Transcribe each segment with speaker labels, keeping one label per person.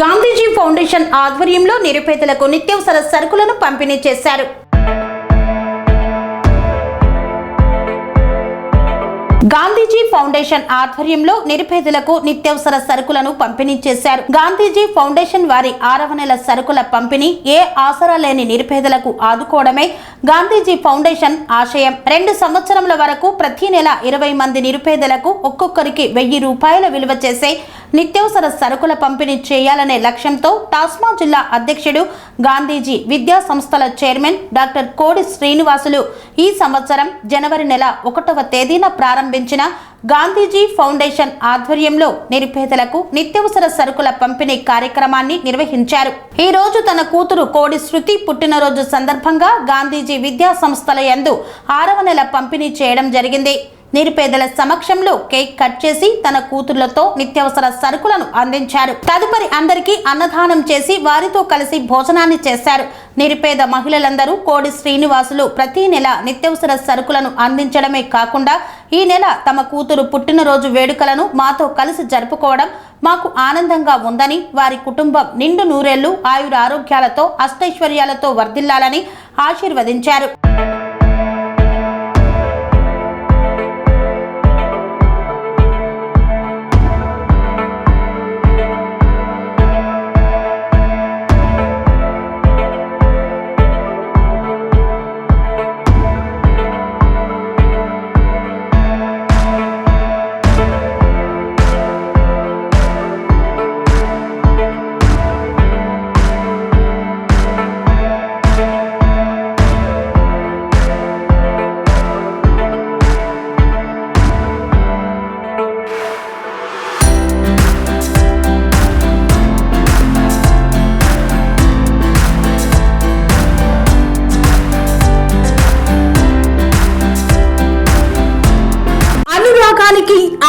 Speaker 1: Gandhiji foundation ఆధ్వర్యంలో నిరుపేదలకు నిత్యావసర సరుకులను పంపిణీ చేశారు. గాంధీజీ ఫౌండేషన్ ఆధ్వర్యంలో నిరుపేదలకు నిత్యావసర సరుకులను పంపిణీ చేశారు. గాంధీజీ ఫౌండేషన్ వారి 6వ నెల సరుకుల పంపిణీ ఏ ఆసరా లేని నిరుపేదలకు ఆదుకోవడమే గాంధీజీ ఫౌండేషన్ ఆశయం. 2 సంవత్సరముల వరకు ప్రతి నెల 20 మంది నిరుపేదలకు ఒక్కొక్కరికి 1000 రూపాయల విలువ చేసే నిత్యావసర సరుకుల పంపిణీ చేయాలనే లక్ష్యంతో టాస్మా జిల్లా అధ్యక్షుడు, గాంధీజీ విద్యా సంస్థల చైర్మన్ డాక్టర్ కోడి శ్రీనివాసులు ఈ సంవత్సరం జనవరి నెల 1వ తేదీన ప్రారంభించిన గాంధీజీ ఫౌండేషన్ ఆధ్వర్యంలో నిరుపేదలకు నిత్యావసర సరుకుల పంపిణీ కార్యక్రమాన్ని నిర్వహించారు. ఈ రోజు తన కూతురు కోడి శృతి పుట్టినరోజు సందర్భంగా గాంధీజీ విద్యా సంస్థల యందు 6వ నెల పంపిణీ చేయడం జరిగింది. నిరుపేదల సమక్షంలో కేక్ కట్ చేసి తన కూతుర్లతో నిత్యావసర సరుకులను అందించారు. తదుపరి అందరికీ అన్నదానం చేసి వారితో కలిసి భోజనాన్ని చేశారు. నిరుపేద మహిళలందరూ కోడి శ్రీనివాసులు ప్రతి నెల నిత్యావసర సరుకులను అందించడమే కాకుండా ఈ నెల తమ కూతురు పుట్టినరోజు వేడుకలను మాతో కలిసి జరుపుకోవడం మాకు ఆనందంగా ఉందని, వారి కుటుంబం నిండు నూరేళ్లు ఆయురారోగ్యాలతో అష్టైశ్వర్యాలతో వర్ధిల్లాలని ఆశీర్వదించారు.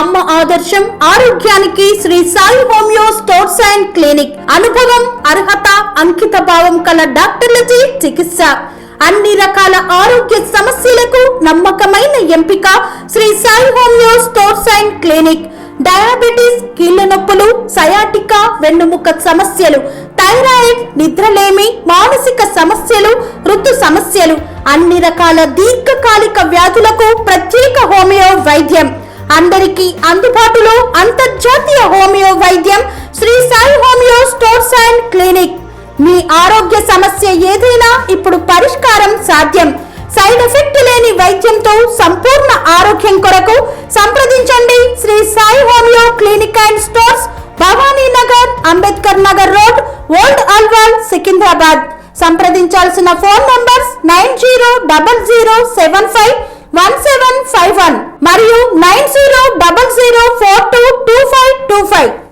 Speaker 1: అమ్మ ఆదర్శం, ఆరోగ్యానికి Sri Sai homeo stores and clinic. అనుభవం, అర్హత, అంకిత భావం కల డాక్టర్లచే చికిత్స. అన్ని రకాల ఆరోగ్య సమస్యలకు నమ్మకమైన ఎంపిక Sri Sai homeo stores and clinic. Diabetes, కీళ్ల నొప్పులు, సయాటికా, వెన్నుముక సమస్యలు, థైరాయిడ్, నిద్రలేమి, మానసిక సమస్యలు, ఋతు సమస్యలు, అన్ని రకాల దీర్ఘకాలిక వ్యాధులకు ప్రత్యేక హోమియో వైద్యం. అందరికీ అందుబాటులో అంతర్జాతీయ హోమియో వైద్యం Shri Sai homeo stores and clinic. మీ ఆరోగ్య సమస్య ఏదైనా ఇప్పుడు పరిష్కారం సాధ్యం. సైడ్ ఎఫెక్ట్ లేని వైద్యంతో సంపూర్ణ ఆరోగ్యం కొరకు సంప్రదించండి Shri Sai homeo clinic and stores, Bhavani Nagar, Ambedkar Nagar road, old Alwal, Secunderabad. సంప్రదించాల్సిన ఫోన్ నంబర్స్ 9000751751 మరియు 9000422525.